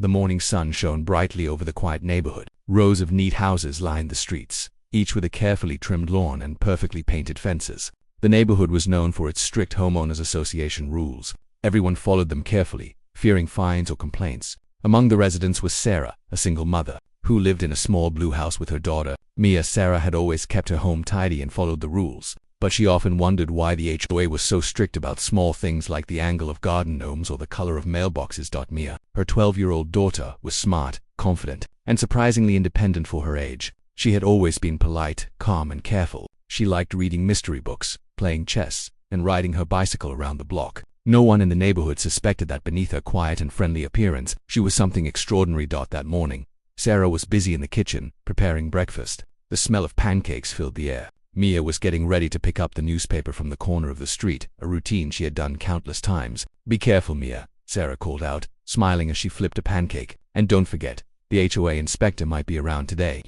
The morning sun shone brightly over the quiet neighborhood. Rows of neat houses lined the streets, each with a carefully trimmed lawn and perfectly painted fences. The neighborhood was known for its strict homeowners association rules. Everyone followed them carefully, fearing fines or complaints. Among the residents was Sarah, a single mother, who lived in a small blue house with her daughter, Mia. Sarah had always kept her home tidy and followed the rules, but she often wondered why the HOA was so strict about small things like the angle of garden gnomes or the color of mailboxes. Mia, her 12-year-old daughter, was smart, confident, and surprisingly independent for her age. She had always been polite, calm, and careful. She liked reading mystery books, playing chess, and riding her bicycle around the block. No one in the neighborhood suspected that beneath her quiet and friendly appearance, she was something extraordinary. That morning, Sarah was busy in the kitchen, preparing breakfast. The smell of pancakes filled the air. Mia was getting ready to pick up the newspaper from the corner of the street, a routine she had done countless times. "Be careful, Mia," Sarah called out, smiling as she flipped a pancake. "And don't forget, the HOA inspector might be around today."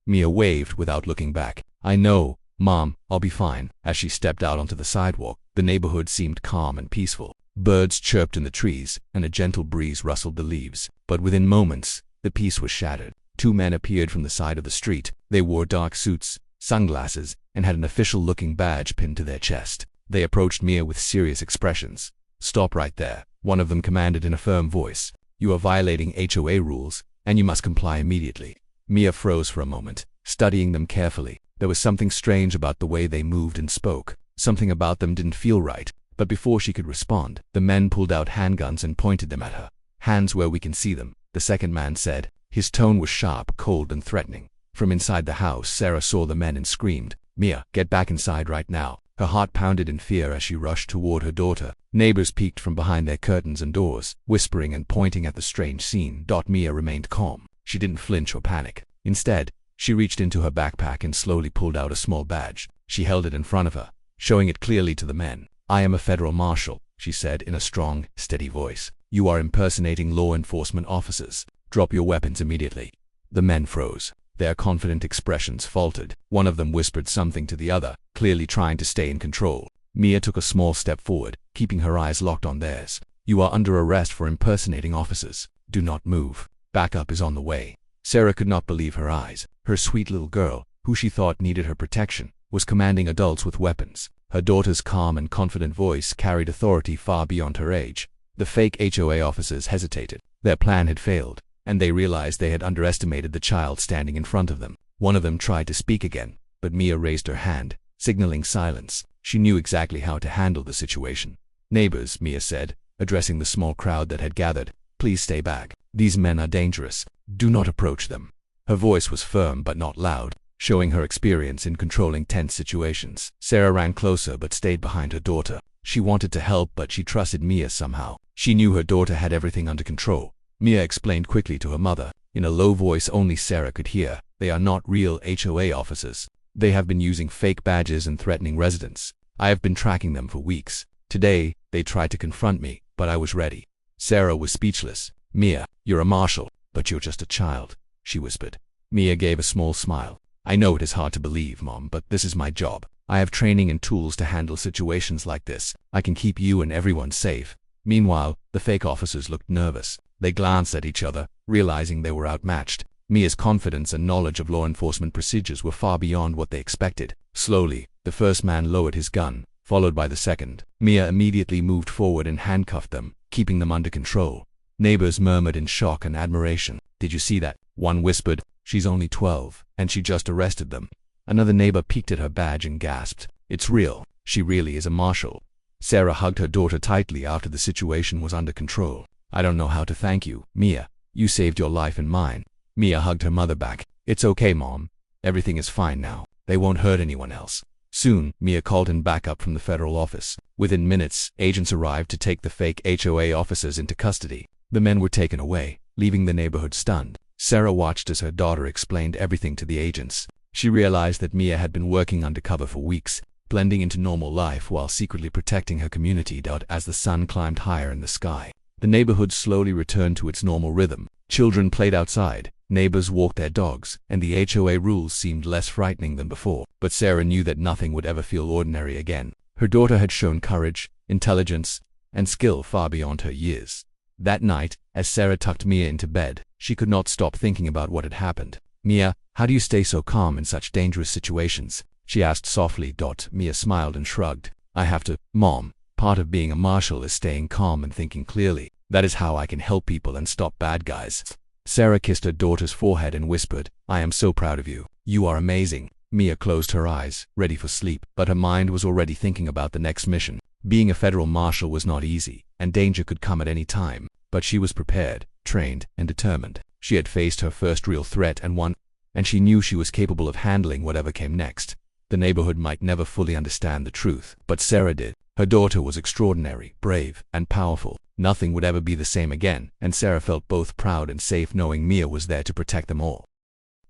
Mia waved without looking back. "I know, Mom, I'll be fine." As she stepped out onto the sidewalk, the neighborhood seemed calm and peaceful. Birds chirped in the trees, and a gentle breeze rustled the leaves. But within moments, the peace was shattered. Two men appeared from the side of the street. They wore dark suits, sunglasses, and had an official-looking badge pinned to their chest. They approached Mia with serious expressions. "Stop right there," one of them commanded in a firm voice. "You are violating HOA rules, and you must comply immediately." Mia froze for a moment, studying them carefully. There was something strange about the way they moved and spoke. Something about them didn't feel right. But before she could respond, the men pulled out handguns and pointed them at her. "Hands where we can see them," the second man said. His tone was sharp, cold, and threatening. From inside the house, Sarah saw the men and screamed, "Mia, get back inside right now." Her heart pounded in fear as she rushed toward her daughter. Neighbors peeked from behind their curtains and doors, whispering and pointing at the strange scene. Mia remained calm. She didn't flinch or panic. Instead, she reached into her backpack and slowly pulled out a small badge. She held it in front of her, showing it clearly to the men. "I am a federal marshal," she said in a strong, steady voice. "You are impersonating law enforcement officers. Drop your weapons immediately." The men froze. Their confident expressions faltered. One of them whispered something to the other, clearly trying to stay in control. Mia took a small step forward, keeping her eyes locked on theirs. "You are under arrest for impersonating officers. Do not move. Backup is on the way." Sarah could not believe her eyes. Her sweet little girl, who she thought needed her protection, was commanding adults with weapons. Her daughter's calm and confident voice carried authority far beyond her age. The fake HOA officers hesitated. Their plan had failed, and they realized they had underestimated the child standing in front of them. One of them tried to speak again, but Mia raised her hand, signaling silence. She knew exactly how to handle the situation. "Neighbors," Mia said, addressing the small crowd that had gathered, "please stay back. These men are dangerous. Do not approach them." Her voice was firm but not loud, showing her experience in controlling tense situations. Sarah ran closer but stayed behind her daughter. She wanted to help, but she trusted Mia somehow. She knew her daughter had everything under control. Mia explained quickly to her mother, in a low voice only Sarah could hear. "They are not real HOA officers. They have been using fake badges and threatening residents. I have been tracking them for weeks. Today, they tried to confront me, but I was ready." Sarah was speechless. "Mia, you're a marshal, but you're just a child," she whispered. Mia gave a small smile. "I know it is hard to believe, Mom, but this is my job. I have training and tools to handle situations like this. I can keep you and everyone safe." Meanwhile, the fake officers looked nervous. They glanced at each other, realizing they were outmatched. Mia's confidence and knowledge of law enforcement procedures were far beyond what they expected. Slowly, the first man lowered his gun, followed by the second. Mia immediately moved forward and handcuffed them, keeping them under control. Neighbors murmured in shock and admiration. "Did you see that?" One whispered, "She's only 12, and she just arrested them." Another neighbor peeked at her badge and gasped, "It's real. She really is a marshal." Sarah hugged her daughter tightly after the situation was under control. "I don't know how to thank you, Mia. You saved your life and mine." Mia hugged her mother back. "It's okay, Mom. Everything is fine now. They won't hurt anyone else." Soon, Mia called in backup from the federal office. Within minutes, agents arrived to take the fake HOA officers into custody. The men were taken away, leaving the neighborhood stunned. Sarah watched as her daughter explained everything to the agents. She realized that Mia had been working undercover for weeks, blending into normal life while secretly protecting her community. As the sun climbed higher in the sky, the neighborhood slowly returned to its normal rhythm. Children played outside, neighbors walked their dogs, and the HOA rules seemed less frightening than before. But Sarah knew that nothing would ever feel ordinary again. Her daughter had shown courage, intelligence, and skill far beyond her years. That night, as Sarah tucked Mia into bed, she could not stop thinking about what had happened. "Mia, how do you stay so calm in such dangerous situations?" she asked softly. Mia smiled and shrugged. "I have to, Mom. Part of being a marshal is staying calm and thinking clearly. That is how I can help people and stop bad guys." Sarah kissed her daughter's forehead and whispered, "I am so proud of you. You are amazing." Mia closed her eyes, ready for sleep, but her mind was already thinking about the next mission. Being a federal marshal was not easy, and danger could come at any time, but she was prepared, trained, and determined. She had faced her first real threat and won, and she knew she was capable of handling whatever came next. The neighborhood might never fully understand the truth, but Sarah did. Her daughter was extraordinary, brave, and powerful. Nothing would ever be the same again, and Sarah felt both proud and safe knowing Mia was there to protect them all.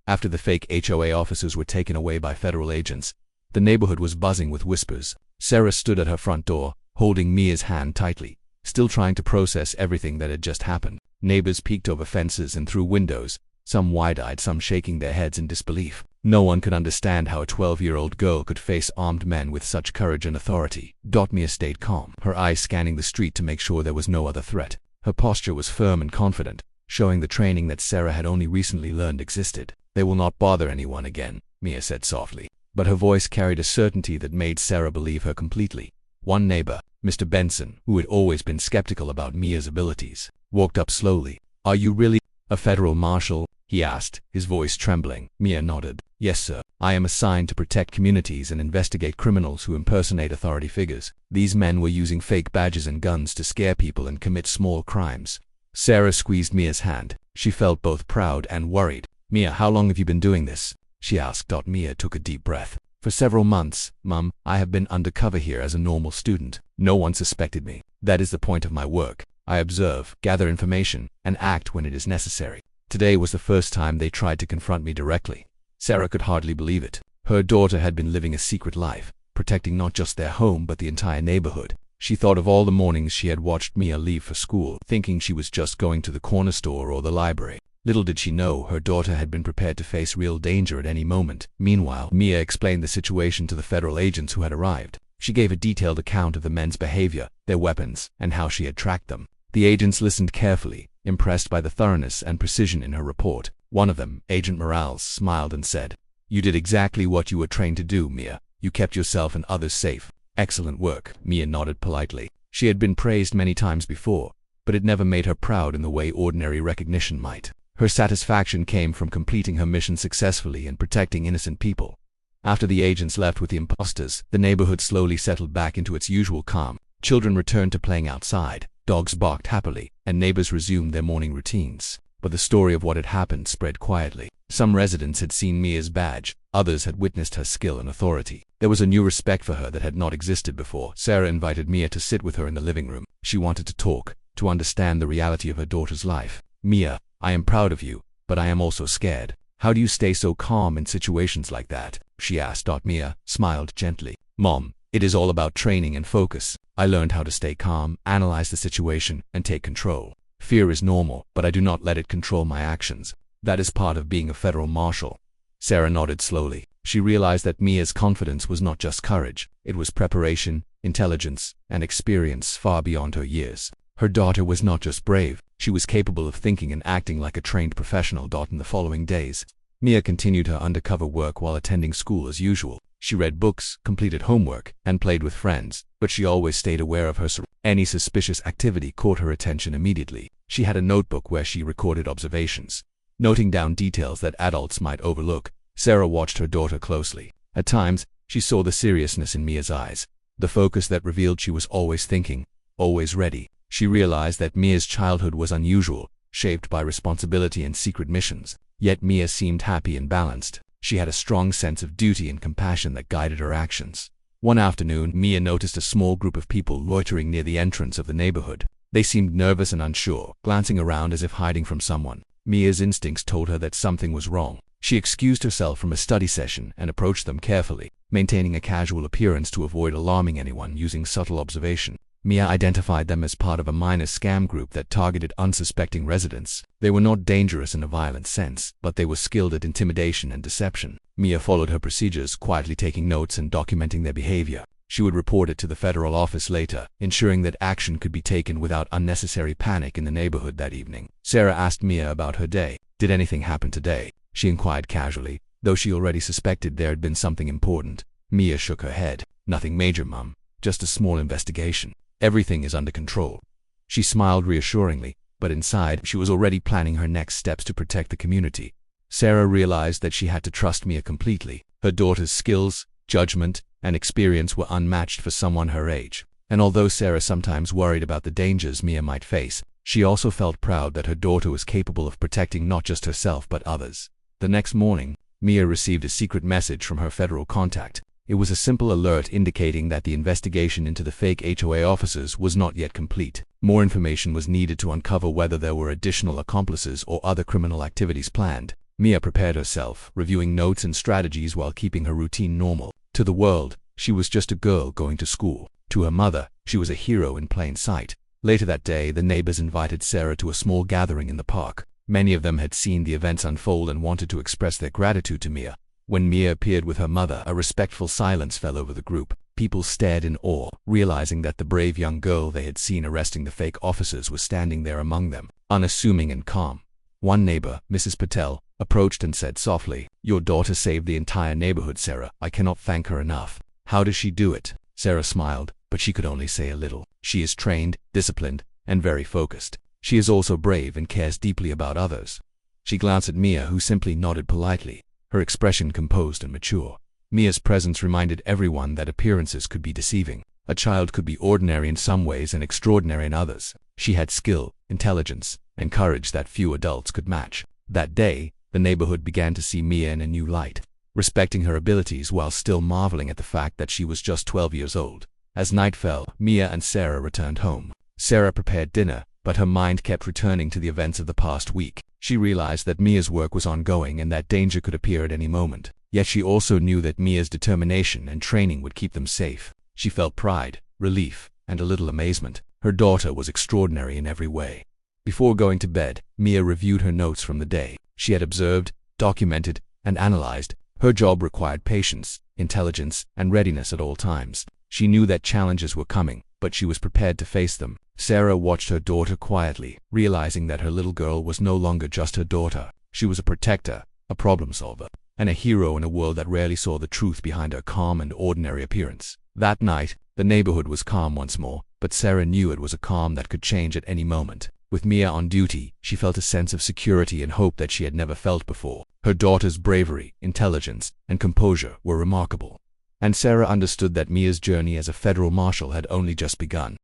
After the fake HOA officers were taken away by federal agents, the neighborhood was buzzing with whispers. Sarah stood at her front door, holding Mia's hand tightly, still trying to process everything that had just happened. Neighbors peeked over fences and through windows, some wide-eyed, some shaking their heads in disbelief. No one could understand how a 12-year-old girl could face armed men with such courage and authority. Mia stayed calm, her eyes scanning the street to make sure there was no other threat. Her posture was firm and confident, showing the training that Sarah had only recently learned existed. "They will not bother anyone again," Mia said softly, but her voice carried a certainty that made Sarah believe her completely. One neighbor, Mr. Benson, who had always been skeptical about Mia's abilities, walked up slowly. "Are you really a federal marshal?" he asked, his voice trembling. Mia nodded. "Yes, sir. I am assigned to protect communities and investigate criminals who impersonate authority figures. These men were using fake badges and guns to scare people and commit small crimes." Sarah squeezed Mia's hand. She felt both proud and worried. "Mia, how long have you been doing this?" she asked. Mia took a deep breath. "For several months, Mum. I have been undercover here as a normal student. No one suspected me. That is the point of my work. I observe, gather information, and act when it is necessary. Today was the first time they tried to confront me directly." Sarah could hardly believe it. Her daughter had been living a secret life, protecting not just their home but the entire neighborhood. She thought of all the mornings she had watched Mia leave for school, thinking she was just going to the corner store or the library. Little did she know her daughter had been prepared to face real danger at any moment. Meanwhile, Mia explained the situation to the federal agents who had arrived. She gave a detailed account of the men's behavior, their weapons, and how she had tracked them. The agents listened carefully, impressed by the thoroughness and precision in her report. One of them, Agent Morales, smiled and said, "You did exactly what you were trained to do, Mia. You kept yourself and others safe. Excellent work." Mia nodded politely. She had been praised many times before, but it never made her proud in the way ordinary recognition might. Her satisfaction came from completing her mission successfully and protecting innocent people. After the agents left with the imposters, the neighborhood slowly settled back into its usual calm. Children returned to playing outside, dogs barked happily, and neighbors resumed their morning routines. But the story of what had happened spread quietly. Some residents had seen Mia's badge, others had witnessed her skill and authority. There was a new respect for her that had not existed before. Sarah invited Mia to sit with her in the living room. She wanted to talk, to understand the reality of her daughter's life. "Mia, I am proud of you, but I am also scared. How do you stay so calm in situations like that?" she asked. Mia smiled gently. "Mom, it is all about training and focus. I learned how to stay calm, analyze the situation, and take control. Fear is normal, but I do not let it control my actions. That is part of being a federal marshal." Sarah nodded slowly. She realized that Mia's confidence was not just courage. It was preparation, intelligence, and experience far beyond her years. Her daughter was not just brave, she was capable of thinking and acting like a trained professional. In the following days, Mia continued her undercover work while attending school as usual. She read books, completed homework, and played with friends, but she always stayed aware of her surroundings. Any suspicious activity caught her attention immediately. She had a notebook where she recorded observations, noting down details that adults might overlook. Sarah watched her daughter closely. At times, she saw the seriousness in Mia's eyes, the focus that revealed she was always thinking, always ready. She realized that Mia's childhood was unusual, shaped by responsibility and secret missions. Yet Mia seemed happy and balanced. She had a strong sense of duty and compassion that guided her actions. One afternoon, Mia noticed a small group of people loitering near the entrance of the neighborhood. They seemed nervous and unsure, glancing around as if hiding from someone. Mia's instincts told her that something was wrong. She excused herself from a study session and approached them carefully, maintaining a casual appearance to avoid alarming anyone using subtle observation. Mia identified them as part of a minor scam group that targeted unsuspecting residents. They were not dangerous in a violent sense, but they were skilled at intimidation and deception. Mia followed her procedures, quietly taking notes and documenting their behavior. She would report it to the federal office later, ensuring that action could be taken without unnecessary panic in the neighborhood that evening. Sarah asked Mia about her day. "Did anything happen today?" she inquired casually, though she already suspected there had been something important. Mia shook her head. "Nothing major, Mum. Just a small investigation. Everything is under control." She smiled reassuringly, but inside she was already planning her next steps to protect the community. Sarah realized that she had to trust Mia completely. Her daughter's skills, judgment, and experience were unmatched for someone her age. And although Sarah sometimes worried about the dangers Mia might face, she also felt proud that her daughter was capable of protecting not just herself but others. The next morning, Mia received a secret message from her federal contact. It was a simple alert indicating that the investigation into the fake HOA officers was not yet complete. More information was needed to uncover whether there were additional accomplices or other criminal activities planned. Mia prepared herself, reviewing notes and strategies while keeping her routine normal. To the world, she was just a girl going to school. To her mother, she was a hero in plain sight. Later that day, the neighbors invited Sarah to a small gathering in the park. Many of them had seen the events unfold and wanted to express their gratitude to Mia. When Mia appeared with her mother, a respectful silence fell over the group. People stared in awe, realizing that the brave young girl they had seen arresting the fake officers was standing there among them, unassuming and calm. One neighbor, Mrs. Patel, approached and said softly, "Your daughter saved the entire neighborhood, Sarah. I cannot thank her enough." "How does she do it?" Sarah smiled, but she could only say a little. "She is trained, disciplined, and very focused. She is also brave and cares deeply about others." She glanced at Mia, who simply nodded politely, her expression composed and mature. Mia's presence reminded everyone that appearances could be deceiving. A child could be ordinary in some ways and extraordinary in others. She had skill, intelligence, and courage that few adults could match. That day, the neighborhood began to see Mia in a new light, respecting her abilities while still marveling at the fact that she was just 12 years old. As night fell, Mia and Sarah returned home. Sarah prepared dinner, but her mind kept returning to the events of the past week. She realized that Mia's work was ongoing and that danger could appear at any moment. Yet she also knew that Mia's determination and training would keep them safe. She felt pride, relief, and a little amazement. Her daughter was extraordinary in every way. Before going to bed, Mia reviewed her notes from the day. She had observed, documented, and analyzed. Her job required patience, intelligence, and readiness at all times. She knew that challenges were coming, but she was prepared to face them. Sarah watched her daughter quietly, realizing that her little girl was no longer just her daughter. She was a protector, a problem solver, and a hero in a world that rarely saw the truth behind her calm and ordinary appearance. That night, the neighborhood was calm once more, but Sarah knew it was a calm that could change at any moment. With Mia on duty, she felt a sense of security and hope that she had never felt before. Her daughter's bravery, intelligence, and composure were remarkable. And Sarah understood that Mia's journey as a federal marshal had only just begun.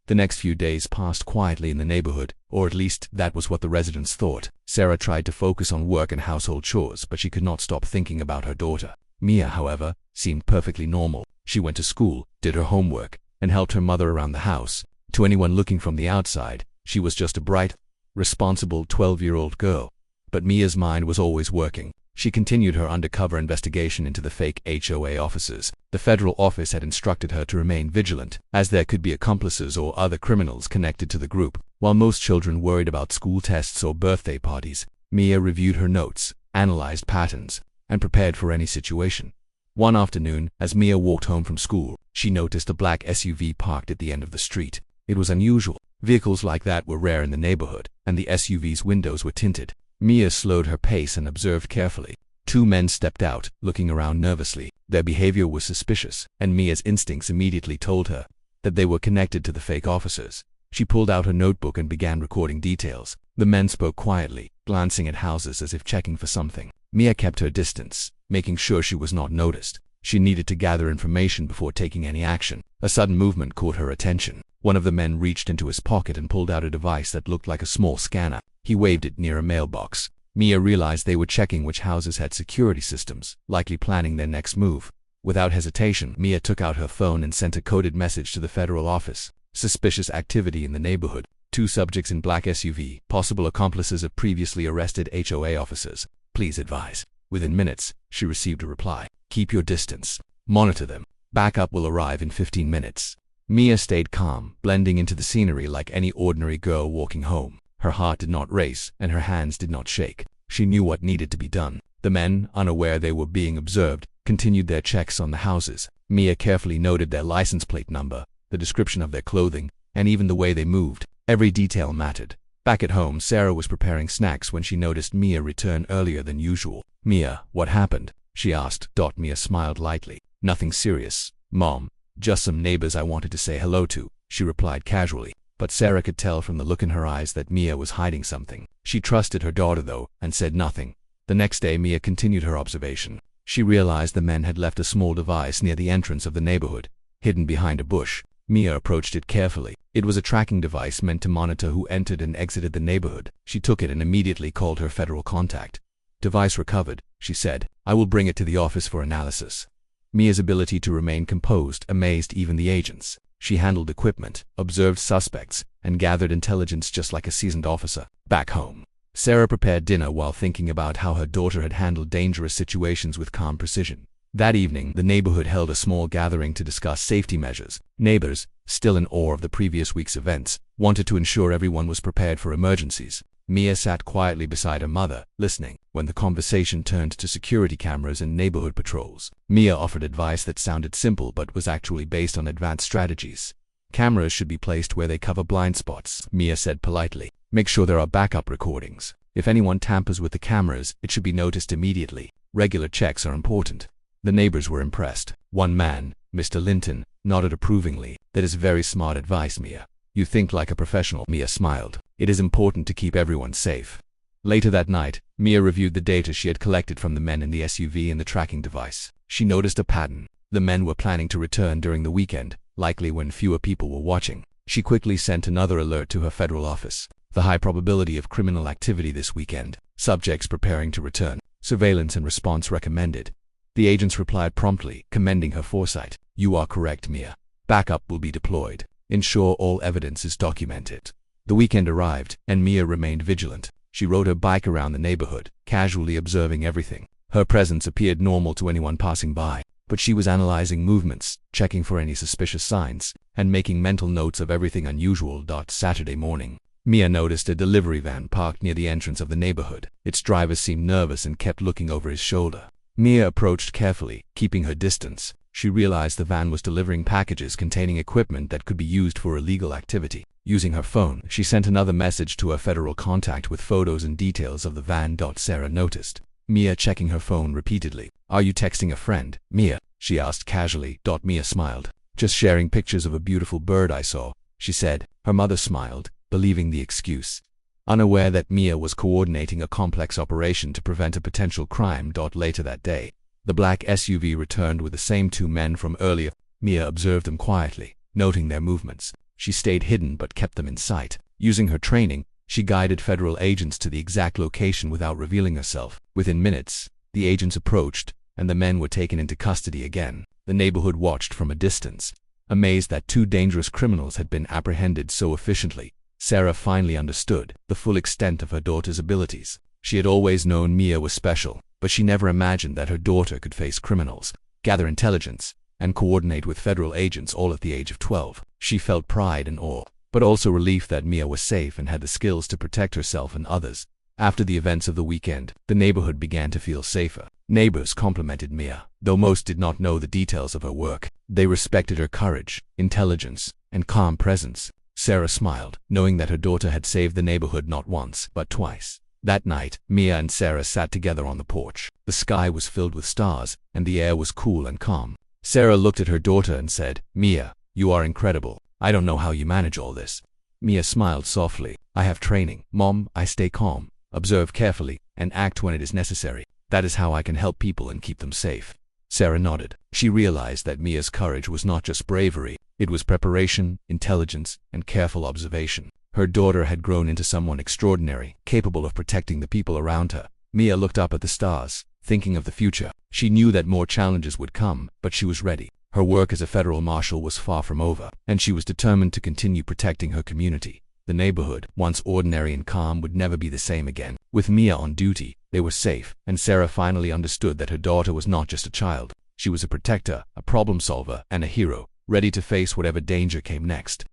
The next few days passed quietly in the neighborhood, or at least that was what the residents thought. Sarah tried to focus on work and household chores, but she could not stop thinking about her daughter. Mia, however, seemed perfectly normal. She went to school, did her homework, and helped her mother around the house. To anyone looking from the outside, she was just a bright, responsible 12-year-old girl. But Mia's mind was always working. She continued her undercover investigation into the fake HOA officers. The federal office had instructed her to remain vigilant, as there could be accomplices or other criminals connected to the group. While most children worried about school tests or birthday parties, Mia reviewed her notes, analyzed patterns, and prepared for any situation. One afternoon, as Mia walked home from school, she noticed a black SUV parked at the end of the street. It was unusual. Vehicles like that were rare in the neighborhood, and the SUV's windows were tinted. Mia slowed her pace and observed carefully. Two men stepped out, looking around nervously. Their behavior was suspicious, and Mia's instincts immediately told her that they were connected to the fake officers. She pulled out her notebook and began recording details. The men spoke quietly, glancing at houses as if checking for something. Mia kept her distance, making sure she was not noticed. She needed to gather information before taking any action. A sudden movement caught her attention. One of the men reached into his pocket and pulled out a device that looked like a small scanner. He waved it near a mailbox. Mia realized they were checking which houses had security systems, likely planning their next move. Without hesitation, Mia took out her phone and sent a coded message to the federal office. Suspicious activity in the neighborhood. 2 subjects in black SUV, possible accomplices of previously arrested HOA officers. Please advise. Within minutes, she received a reply. Keep your distance. Monitor them. Backup will arrive in 15 minutes. Mia stayed calm, blending into the scenery like any ordinary girl walking home. Her heart did not race, and her hands did not shake. She knew what needed to be done. The men, unaware they were being observed, continued their checks on the houses. Mia carefully noted their license plate number, the description of their clothing, and even the way they moved. Every detail mattered. Back at home, Sarah was preparing snacks when she noticed Mia return earlier than usual. "Mia, what happened?" she asked. Mia smiled lightly. "Nothing serious, Mom. Just some neighbors I wanted to say hello to," she replied casually. But Sarah could tell from the look in her eyes that Mia was hiding something. She trusted her daughter, though, and said nothing. The next day, Mia continued her observation. She realized the men had left a small device near the entrance of the neighborhood, hidden behind a bush. Mia approached it carefully. It was a tracking device meant to monitor who entered and exited the neighborhood. She took it and immediately called her federal contact. "Device recovered," she said. "I will bring it to the office for analysis." Mia's ability to remain composed amazed even the agents. She handled equipment, observed suspects, and gathered intelligence just like a seasoned officer. Back home, Sarah prepared dinner while thinking about how her daughter had handled dangerous situations with calm precision. That evening, the neighborhood held a small gathering to discuss safety measures. Neighbors, still in awe of the previous week's events, wanted to ensure everyone was prepared for emergencies. Mia sat quietly beside her mother, listening. When the conversation turned to security cameras and neighborhood patrols, Mia offered advice that sounded simple but was actually based on advanced strategies. "Cameras should be placed where they cover blind spots," Mia said politely. "Make sure there are backup recordings. If anyone tampers with the cameras, it should be noticed immediately. Regular checks are important." The neighbors were impressed. One man, Mr. Linton, nodded approvingly. "That is very smart advice, Mia. You think like a professional." Mia smiled. "It is important to keep everyone safe." Later that night, Mia reviewed the data she had collected from the men in the SUV and the tracking device. She noticed a pattern. The men were planning to return during the weekend, likely when fewer people were watching. She quickly sent another alert to her federal office. The high probability of criminal activity this weekend. Subjects preparing to return. Surveillance and response recommended. The agents replied promptly, commending her foresight. "You are correct, Mia. Backup will be deployed. Ensure all evidence is documented." The weekend arrived, and Mia remained vigilant. She rode her bike around the neighborhood, casually observing everything. Her presence appeared normal to anyone passing by, but she was analyzing movements, checking for any suspicious signs, and making mental notes of everything unusual. Saturday morning, Mia noticed a delivery van parked near the entrance of the neighborhood. Its driver seemed nervous and kept looking over his shoulder. Mia approached carefully, keeping her distance. She realized the van was delivering packages containing equipment that could be used for illegal activity. Using her phone, she sent another message to her federal contact with photos and details of the van. Sarah noticed Mia checking her phone repeatedly. "Are you texting a friend, Mia?" she asked casually. Mia smiled. "Just sharing pictures of a beautiful bird I saw," she said. Her mother smiled, believing the excuse, unaware that Mia was coordinating a complex operation to prevent a potential crime. Later that day, the black SUV returned with the same two men from earlier. Mia observed them quietly, noting their movements. She stayed hidden but kept them in sight. Using her training, she guided federal agents to the exact location without revealing herself. Within minutes, the agents approached, and the men were taken into custody again. The neighborhood watched from a distance, amazed that two dangerous criminals had been apprehended so efficiently. Sarah finally understood the full extent of her daughter's abilities. She had always known Mia was special, but she never imagined that her daughter could face criminals, gather intelligence, and coordinate with federal agents all at the age of 12. She felt pride and awe, but also relief that Mia was safe and had the skills to protect herself and others. After the events of the weekend, the neighborhood began to feel safer. Neighbors complimented Mia, though most did not know the details of her work. They respected her courage, intelligence, and calm presence. Sarah smiled, knowing that her daughter had saved the neighborhood not once, but twice. That night, Mia and Sarah sat together on the porch. The sky was filled with stars, and the air was cool and calm. Sarah looked at her daughter and said, "Mia, you are incredible. I don't know how you manage all this." Mia smiled softly. "I have training, Mom. I stay calm, observe carefully, and act when it is necessary. That is how I can help people and keep them safe." Sarah nodded. She realized that Mia's courage was not just bravery. It was preparation, intelligence, and careful observation. Her daughter had grown into someone extraordinary, capable of protecting the people around her. Mia looked up at the stars, thinking of the future. She knew that more challenges would come, but she was ready. Her work as a federal marshal was far from over, and she was determined to continue protecting her community. The neighborhood, once ordinary and calm, would never be the same again. With Mia on duty, they were safe, and Sarah finally understood that her daughter was not just a child. She was a protector, a problem solver, and a hero, ready to face whatever danger came next.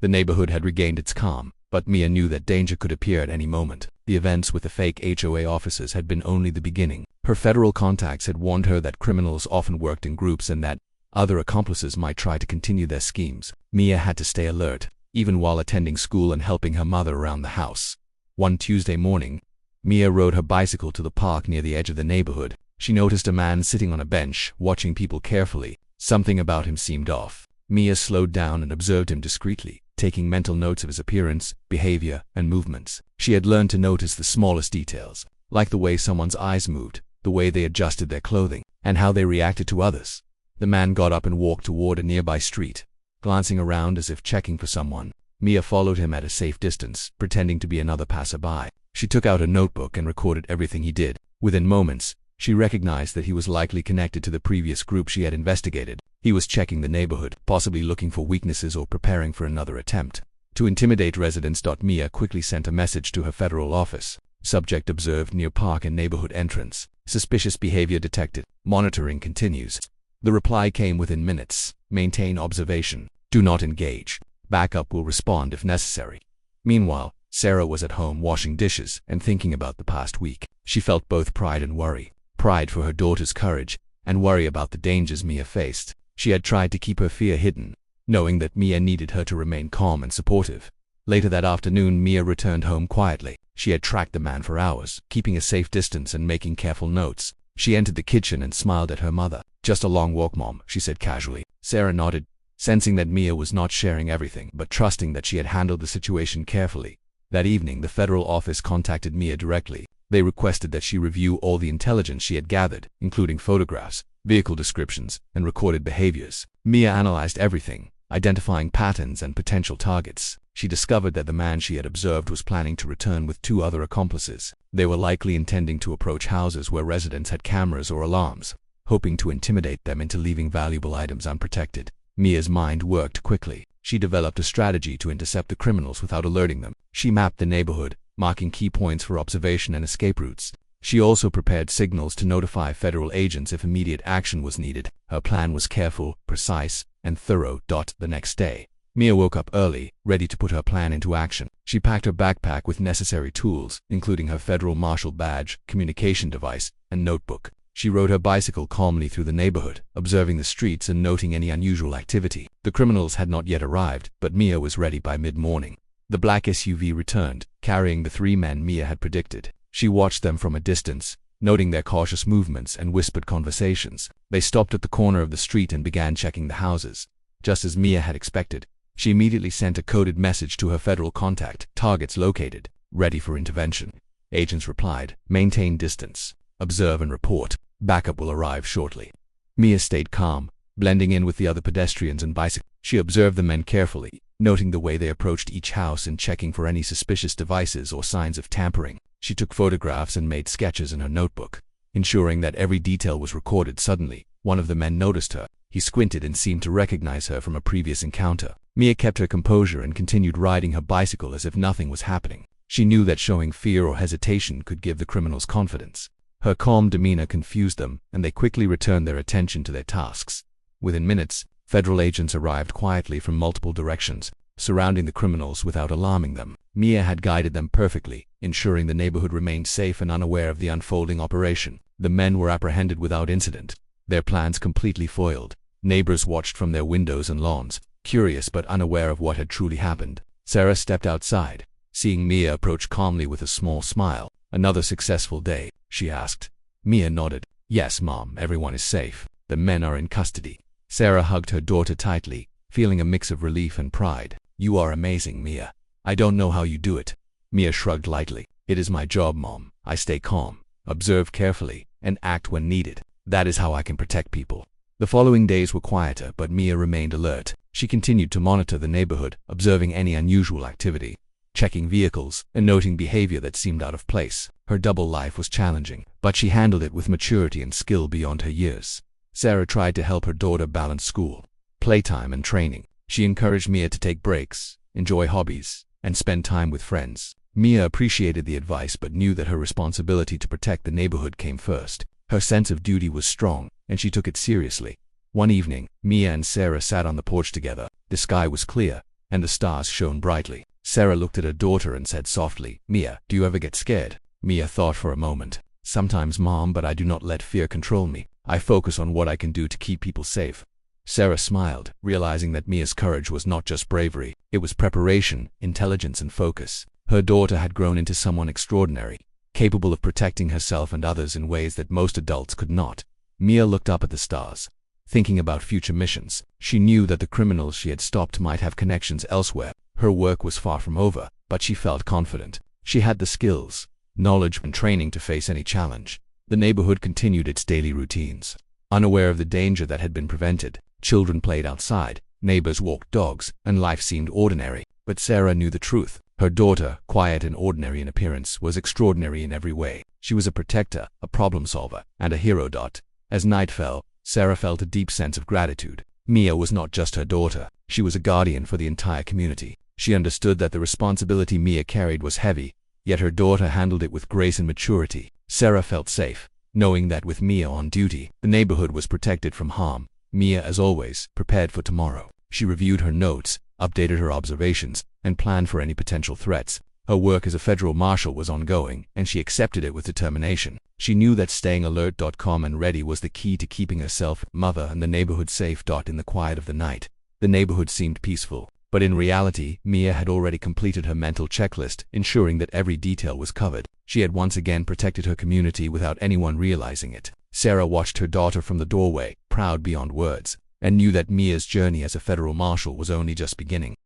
The neighborhood had regained its calm, but Mia knew that danger could appear at any moment. The events with the fake HOA officers had been only the beginning. Her federal contacts had warned her that criminals often worked in groups and that other accomplices might try to continue their schemes. Mia had to stay alert, even while attending school and helping her mother around the house. One Tuesday morning, Mia rode her bicycle to the park near the edge of the neighborhood. She noticed a man sitting on a bench, watching people carefully. Something about him seemed off. Mia slowed down and observed him discreetly, taking mental notes of his appearance, behavior, and movements. She had learned to notice the smallest details, like the way someone's eyes moved, the way they adjusted their clothing, and how they reacted to others. The man got up and walked toward a nearby street, glancing around as if checking for someone. Mia followed him at a safe distance, pretending to be another passerby. She took out a notebook and recorded everything he did. Within moments, she recognized that he was likely connected to the previous group she had investigated. He was checking the neighborhood, possibly looking for weaknesses or preparing for another attempt. To intimidate residents, Mia quickly sent a message to her federal office. Subject observed near park and neighborhood entrance. Suspicious behavior detected. Monitoring continues. The reply came within minutes. Maintain observation. Do not engage. Backup will respond if necessary. Meanwhile, Sarah was at home washing dishes and thinking about the past week. She felt both pride and worry. Pride for her daughter's courage, and worry about the dangers Mia faced. She had tried to keep her fear hidden, knowing that Mia needed her to remain calm and supportive. Later that afternoon, Mia returned home quietly. She had tracked the man for hours, keeping a safe distance and making careful notes. She entered the kitchen and smiled at her mother. "Just a long walk, Mom," she said casually. Sarah nodded, sensing that Mia was not sharing everything, but trusting that she had handled the situation carefully. That evening, the federal office contacted Mia directly. They requested that she review all the intelligence she had gathered, including photographs, vehicle descriptions, and recorded behaviors. Mia analyzed everything, identifying patterns and potential targets. She discovered that the man she had observed was planning to return with 2 other accomplices. They were likely intending to approach houses where residents had cameras or alarms, hoping to intimidate them into leaving valuable items unprotected. Mia's mind worked quickly. She developed a strategy to intercept the criminals without alerting them. She mapped the neighborhood, marking key points for observation and escape routes. She also prepared signals to notify federal agents if immediate action was needed. Her plan was careful, precise, and thorough. The next day, Mia woke up early, ready to put her plan into action. She packed her backpack with necessary tools, including her federal marshal badge, communication device, and notebook. She rode her bicycle calmly through the neighborhood, observing the streets and noting any unusual activity. The criminals had not yet arrived, but Mia was ready by mid-morning. The black SUV returned, carrying the 3 men Mia had predicted. She watched them from a distance, noting their cautious movements and whispered conversations. They stopped at the corner of the street and began checking the houses. Just as Mia had expected, she immediately sent a coded message to her federal contact. "Targets located. Ready for intervention." Agents replied, "Maintain distance. Observe and report. Backup will arrive shortly." Mia stayed calm, blending in with the other pedestrians and bicyclists. She observed the men carefully, noting the way they approached each house and checking for any suspicious devices or signs of tampering. She took photographs and made sketches in her notebook, ensuring that every detail was recorded. Suddenly, one of the men noticed her. He squinted and seemed to recognize her from a previous encounter. Mia kept her composure and continued riding her bicycle as if nothing was happening. She knew that showing fear or hesitation could give the criminals confidence. Her calm demeanor confused them, and they quickly returned their attention to their tasks. Within minutes, federal agents arrived quietly from multiple directions, surrounding the criminals without alarming them. Mia had guided them perfectly, ensuring the neighborhood remained safe and unaware of the unfolding operation. The men were apprehended without incident, their plans completely foiled. Neighbors watched from their windows and lawns, curious but unaware of what had truly happened. Sarah stepped outside, seeing Mia approach calmly with a small smile. "Another successful day?" she asked. Mia nodded. "Yes, Mom, everyone is safe. The men are in custody." Sarah hugged her daughter tightly, feeling a mix of relief and pride. "You are amazing, Mia. I don't know how you do it." Mia shrugged lightly. "It is my job, Mom. I stay calm, observe carefully, and act when needed. That is how I can protect people." The following days were quieter, but Mia remained alert. She continued to monitor the neighborhood, observing any unusual activity, checking vehicles, and noting behavior that seemed out of place. Her double life was challenging, but she handled it with maturity and skill beyond her years. Sarah tried to help her daughter balance school, playtime, and training. She encouraged Mia to take breaks, enjoy hobbies, and spend time with friends. Mia appreciated the advice but knew that her responsibility to protect the neighborhood came first. Her sense of duty was strong, and she took it seriously. One evening, Mia and Sarah sat on the porch together. The sky was clear, and the stars shone brightly. Sarah looked at her daughter and said softly, "Mia, do you ever get scared?" Mia thought for a moment. "Sometimes, Mom, but I do not let fear control me. I focus on what I can do to keep people safe." Sarah smiled, realizing that Mia's courage was not just bravery. It was preparation, intelligence, and focus. Her daughter had grown into someone extraordinary, capable of protecting herself and others in ways that most adults could not. Mia looked up at the stars, thinking about future missions. She knew that the criminals she had stopped might have connections elsewhere. Her work was far from over, but she felt confident. She had the skills, knowledge, and training to face any challenge. The neighborhood continued its daily routines. Unaware of the danger that had been prevented, children played outside, neighbors walked dogs, and life seemed ordinary. But Sarah knew the truth. Her daughter, quiet and ordinary in appearance, was extraordinary in every way. She was a protector, a problem solver, and a hero. As night fell, Sarah felt a deep sense of gratitude. Mia was not just her daughter. She was a guardian for the entire community. She understood that the responsibility Mia carried was heavy, yet her daughter handled it with grace and maturity. Sarah felt safe, knowing that with Mia on duty, the neighborhood was protected from harm. Mia, as always, prepared for tomorrow. She reviewed her notes, updated her observations, and planned for any potential threats. Her work as a federal marshal was ongoing, and she accepted it with determination. She knew that staying alert, calm and ready was the key to keeping herself, mother, and the neighborhood safe. In the quiet of the night, the neighborhood seemed peaceful, but in reality, Mia had already completed her mental checklist, ensuring that every detail was covered. She had once again protected her community without anyone realizing it. Sarah watched her daughter from the doorway, proud beyond words, and knew that Mia's journey as a federal marshal was only just beginning.